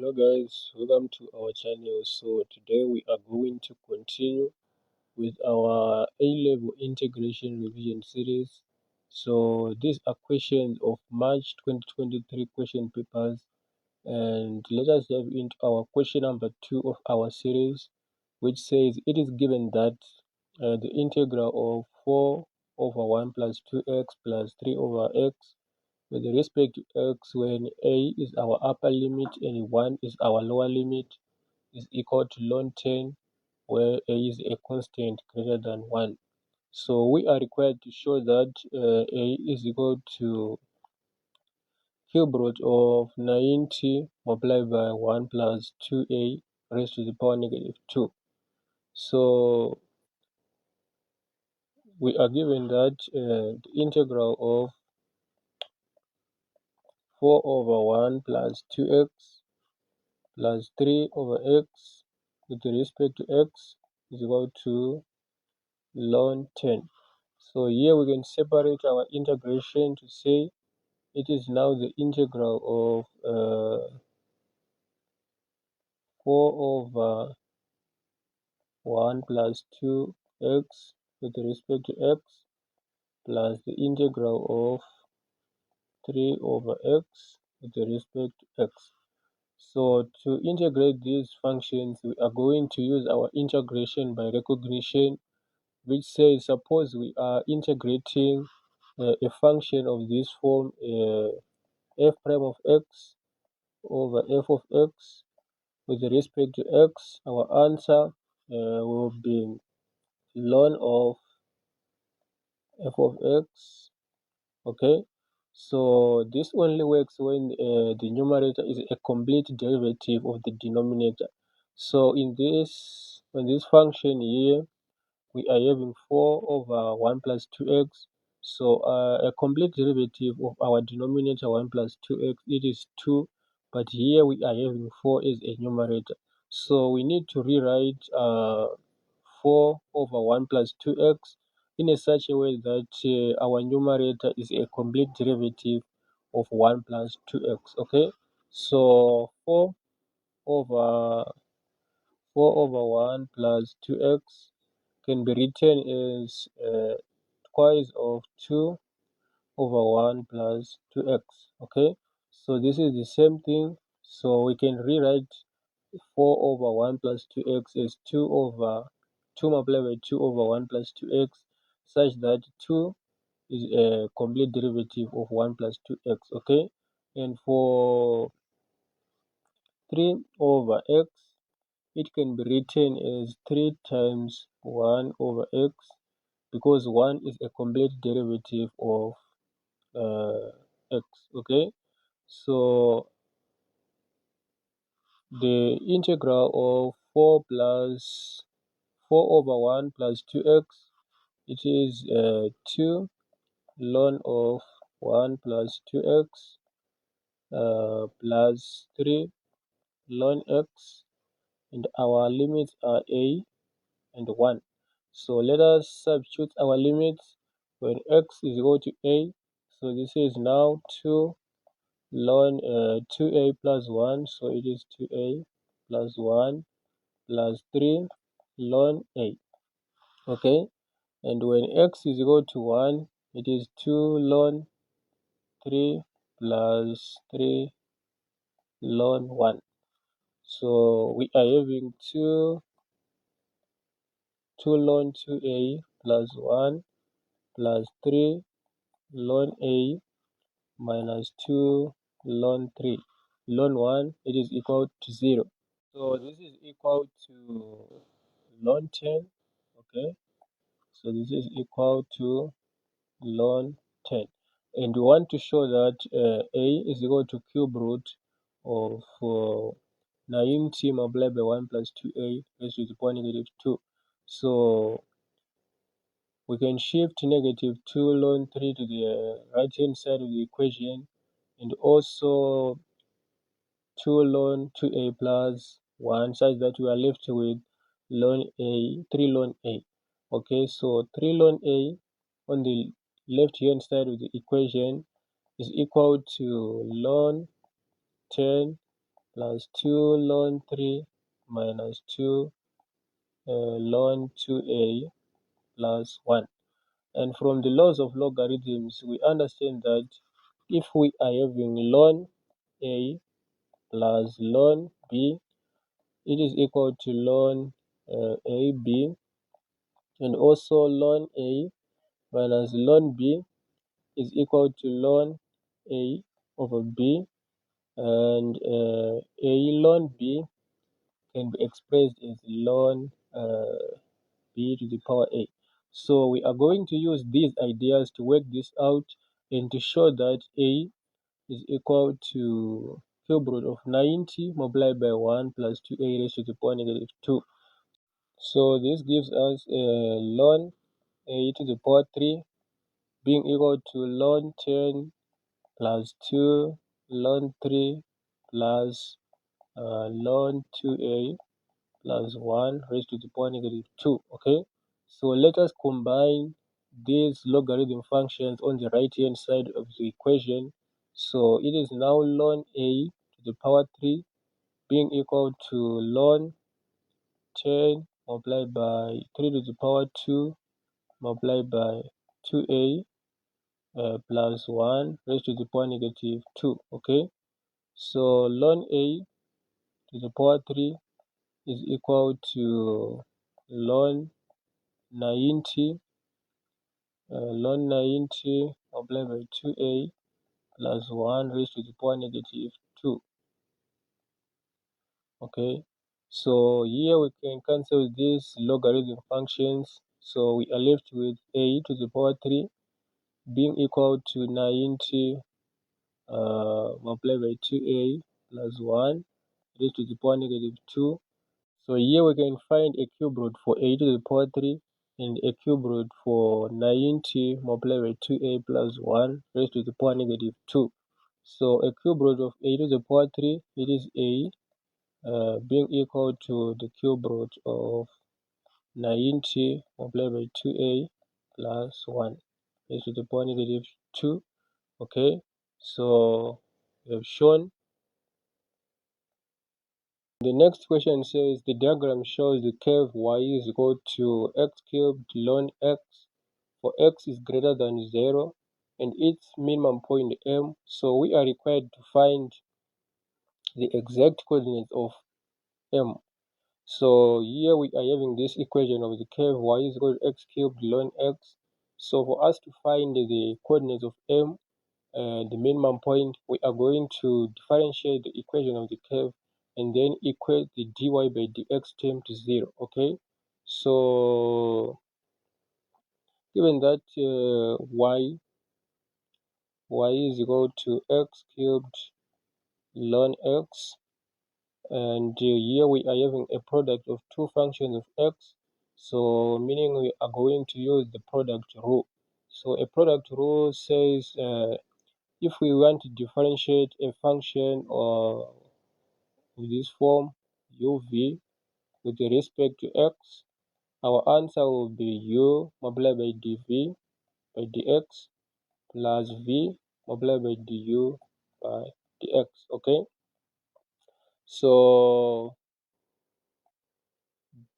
Hello guys, welcome to our channel. So today we are going to continue with our A-level integration revision series. So these are questions of March 2023 question papers, and let us dive into our question number 2 of our series, which says it is given that the integral of 4 over 1 plus 2x plus 3 over x with respect to x when a is our upper limit and 1 is our lower limit is equal to ln 10, where a is a constant greater than 1. So we are required to show that a is equal to cube root of 90 multiplied by 1 plus 2a raised to the power negative 2. So we are given that the integral of 4 over 1 plus 2x plus 3 over x with respect to x is equal to ln 10. So here we can separate our integration to say it is now the integral of 4 over 1 plus 2x with respect to x plus the integral of 3 over x with respect to x. So to integrate these functions, we are going to use our integration by recognition, which says suppose we are integrating a function of this form, f prime of x over f of x with respect to x. Our answer will be ln of f of x. Okay, so this only works when the numerator is a complete derivative of the denominator. So in this function here, we are having 4 over 1 plus 2x. So a complete derivative of our denominator 1 plus 2x, it is 2. But here we are having 4 as a numerator. So we need to rewrite 4 over 1 plus 2x in a such a way that our numerator is a complete derivative of 1 plus 2x. Okay, so 4 over 1 plus 2x can be written as twice of 2 over 1 plus 2x. Okay, so this is the same thing. So we can rewrite 4 over 1 plus 2x is 2 over 2 multiplied by 2 over 1 plus 2x, such that 2 is a complete derivative of 1 plus 2x. Okay, and for 3 over x, it can be written as 3 times 1 over x, because 1 is a complete derivative of x. Okay, so the integral of 4 over 1 plus 2x, it is 2 ln of 1 plus 2x plus 3 ln x, and our limits are a and 1. So let us substitute our limits when x is equal to a. So this is now 2 ln 2a plus 1, so it is 2a plus 1 plus 3 ln a. Okay, and when x is equal to 1, it is 2 ln 3 plus 3 ln 1. So we are having 2 ln 2a plus 1 plus 3 ln a minus 2 ln 3 ln 1, it is equal to 0. So this is equal to ln 10. Okay, so this is equal to ln 10, and we want to show that a is equal to cube root of 90 multiplied by 1 plus 2a raised to the power negative 2. So we can shift negative 2 ln 3 to the right hand side of the equation, and also 2 ln 2a plus 1, such that we are left with ln a, 3 ln a. Okay, so 3 ln a on the left hand side of the equation is equal to ln 10 plus 2 ln 3 minus 2 ln 2a plus 1. And from the laws of logarithms, we understand that if we are having ln a plus ln b, it is equal to ln ab, and also ln a minus ln b is equal to ln a over b, and a ln b can be expressed as ln b to the power a. So we are going to use these ideas to work this out and to show that a is equal to cube root of 90 multiplied by 1 plus 2a raised to the power negative 2. So this gives us ln a to the power 3 being equal to ln 10 plus 2 ln 3 plus ln 2a plus 1 raised to the power negative 2. Okay, so let us combine these logarithm functions on the right hand side of the equation. So it is now ln a to the power 3 being equal to ln 10 multiplied by 3 to the power 2 multiplied by 2a plus 1 raised to the power negative 2. Okay, so ln a to the power 3 is equal to ln 90 ln 90 multiplied by 2a plus 1 raised to the power negative 2. Okay, so here we can cancel these logarithm functions, so we are left with a to the power 3 being equal to 90 multiplied by 2a plus 1 raised to the power negative 2. So here we can find a cube root for a to the power 3 and a cube root for 90 multiplied by 2a plus 1 raised to the power negative 2. So a cube root of a to the power 3, it is a being equal to the cube root of 90 multiplied by 2a plus 1 raised to the power negative 2. Okay, so we have shown. The next question says the diagram shows the curve y is equal to x cubed ln x for x is greater than 0 and its minimum point m. So we are required to find the exact coordinates of m. So here we are having this equation of the curve y is equal to x cubed ln x. So for us to find the coordinates of m, the minimum point, we are going to differentiate the equation of the curve and then equate the dy by dx term to 0. Okay, so given that y is equal to x cubed ln x, and here we are having a product of two functions of x, so meaning we are going to use the product rule. So a product rule says if we want to differentiate a function of this form uv with respect to x, our answer will be u multiplied by dv by dx plus v multiplied by du by dx. Okay, so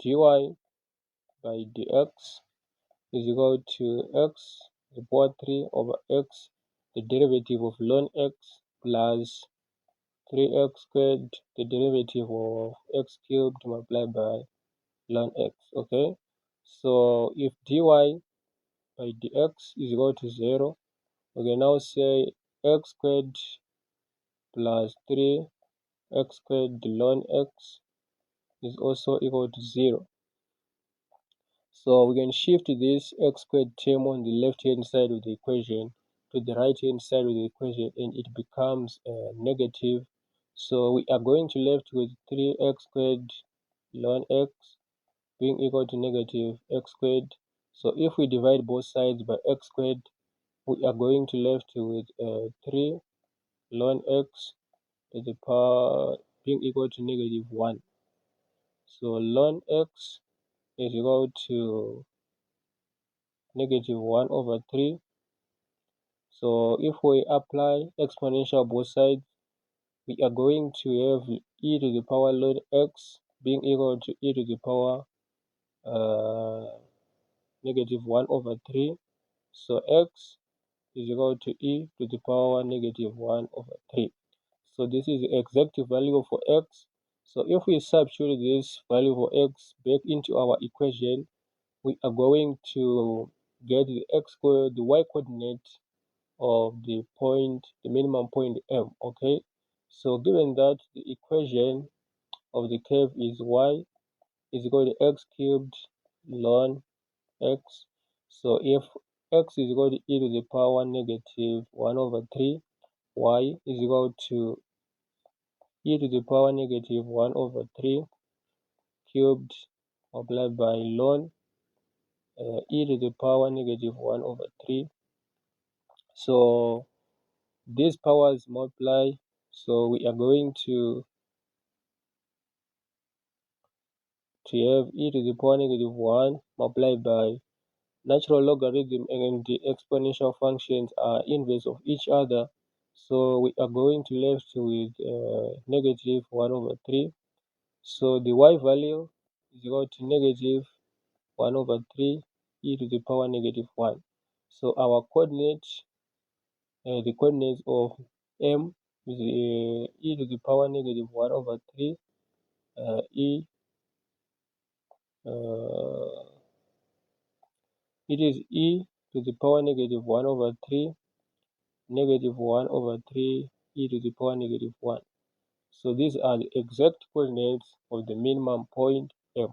dy by dx is equal to x to the power 3 over x, the derivative of ln x, plus 3x squared, the derivative of x cubed multiplied by ln x. Okay, so if dy by dx is equal to 0, we can now say x squared plus 3x squared ln x is also equal to 0. So we can shift this x squared term on the left hand side of the equation to the right hand side of the equation and it becomes negative. So we are going to left with 3x squared ln x being equal to negative x squared. So if we divide both sides by x squared, we are going to left with 3 ln x to the power being equal to negative 1. So ln x is equal to negative 1 over 3. So if we apply exponential both sides, we are going to have e to the power ln x being equal to e to the power -1 over 3. So x is equal to e to the power -1 over 3. So this is the exact value for x. So if we substitute this value for x back into our equation, we are going to get the y coordinate of the minimum point M. Okay, so given that the equation of the curve is y is equal to x cubed ln x. So if x is equal to e to the power -1 over 3, y is equal to e to the power -1 over 3 cubed multiplied by ln e to the power -1 over 3. So these powers multiply, so we are going to have e to the power -1 multiplied by natural logarithm, and the exponential functions are inverse of each other. So we are going to left with -1 over 3. So the y value is equal to -1 over 3 e to the power -1. So our coordinates, the coordinates of M is e to the power -1 over 3 it is e to the power -1 over 3 -1 over 3 e to the power -1. So these are the exact coordinates of the minimum point M.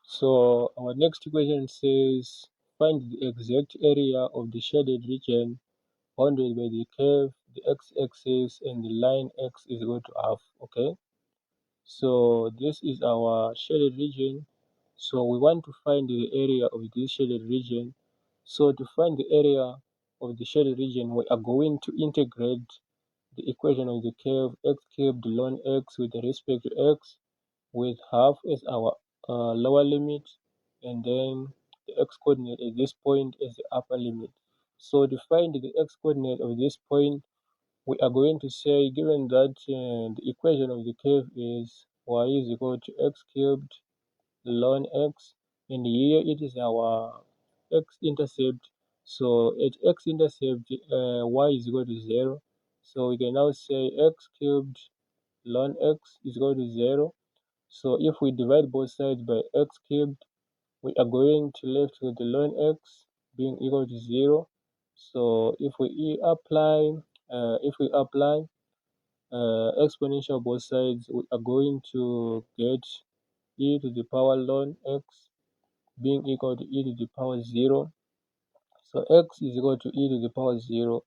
So our next question says, find the exact area of the shaded region bounded by the curve, the x-axis, and the line x is equal to half. Okay, so this is our shaded region. So we want to find the area of this shaded region. So to find the area of the shaded region, we are going to integrate the equation of the curve x cubed ln x with respect to x, with half as our lower limit, and then the x coordinate at this point is the upper limit. So to find the x coordinate of this point, we are going to say, given that the equation of the curve is y is equal to x cubed ln x, and here it is our x-intercept. So at x-intercept, y is equal to 0. So we can now say x cubed ln x is equal to 0. So if we divide both sides by x cubed, we are going to left with the ln x being equal to 0. So if we apply exponential both sides, we are going to get e to the power ln x being equal to e to the power 0. So x is equal to e to the power 0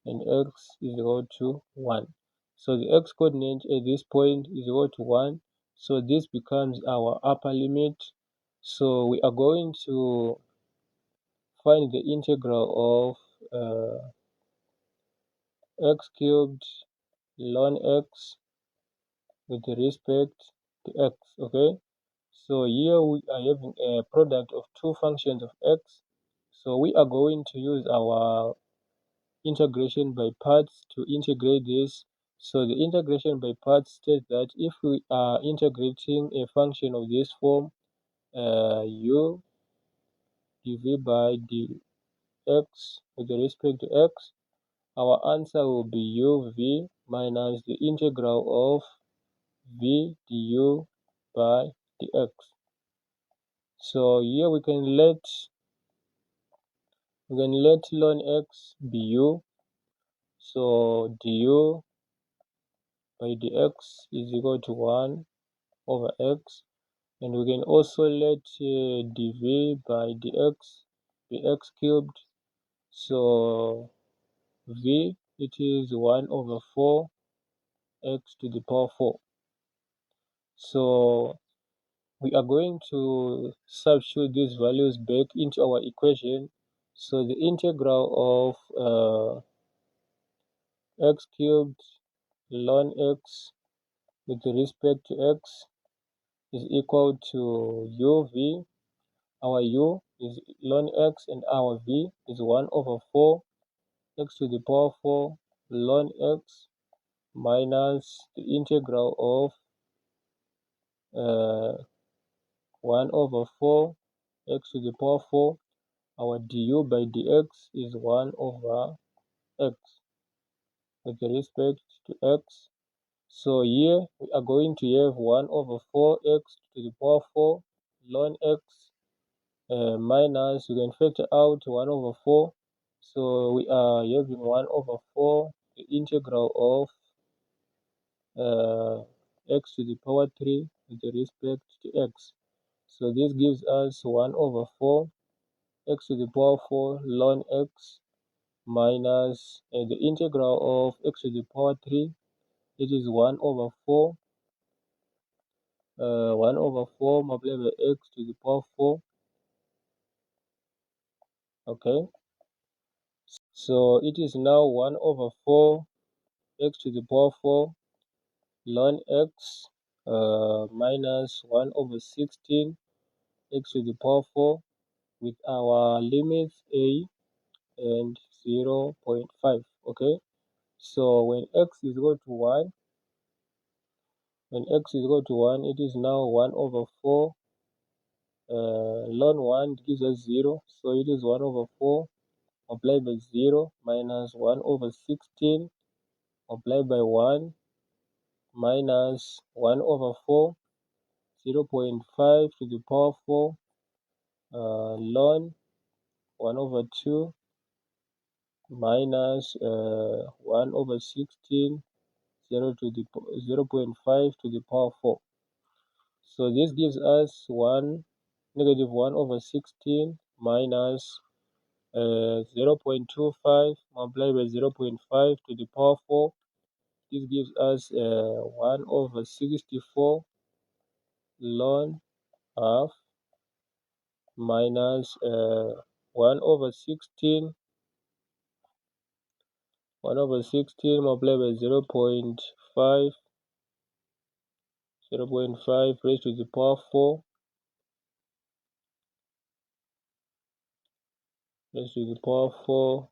and x is equal to 1. So the x coordinate at this point is equal to 1. So this becomes our upper limit. So we are going to find the integral of x cubed ln x with respect to x. Okay, so here we are having a product of two functions of x. So we are going to use our integration by parts to integrate this. So the integration by parts states that if we are integrating a function of this form, u dv by dx with respect to x, our answer will be uv minus the integral of v du by dx. So here we can let ln x be u. So du by dx is equal to 1 over x, and we can also let dv by dx be x cubed. So v, it is 1 over 4 x to the power 4. So we are going to substitute these values back into our equation. So the integral of x cubed ln x with respect to x is equal to uv. Our u is ln x and our v is 1 over 4 x to the power 4 ln x minus the integral of 1 over 4 x to the power 4. Our du by dx is 1 over x with respect to x. So here we are going to have 1 over 4x to the power 4 ln x minus, you can factor out 1 over 4. So we are having 1 over 4, the integral of x to the power 3 with respect to x. So this gives us 1 over 4 x to the power 4 ln x minus the integral of x to the power 3. It is 1 over 4 1 over 4 multiplied by x to the power 4. Okay, so it is now 1 over 4 x to the power 4 ln x minus 1 over 16 x to the power 4 with our limits a and 0.5. Okay, so when x is equal to 1, it is now 1 over 4 ln 1 gives us 0, so it is 1 over 4 multiplied by 0 minus 1 over 16 multiplied by 1 minus 1 over 4, 0.5 to the power 4 ln 1 over 2 minus 1 over 16, 0.5 to the power 4. So this gives us negative 1 over 16 minus 0.25 multiplied by 0.5 to the power 4. This gives us 1 over 64 ln half minus 1 over 16 multiplied by 0.5 raised to the power 4 raised to the power 4.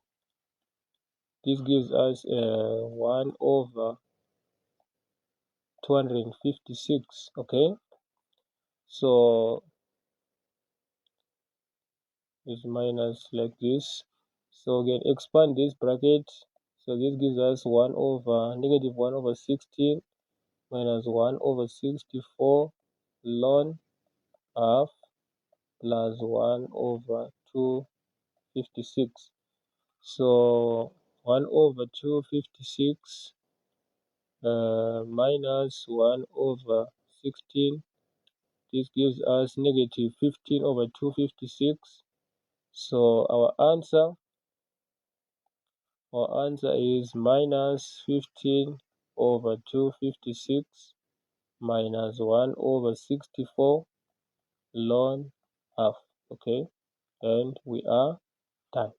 This gives us 1 over 256. Okay, so it's minus like this. So we can expand this bracket. So this gives us 1 over negative 1 over 16 minus 1 over 64 ln half plus 1 over 256. So 1 over 256 minus 1 over 16. This gives us negative 15 over 256. So our answer is minus 15 over 256 minus 1 over 64 ln half. Okay, and we are done.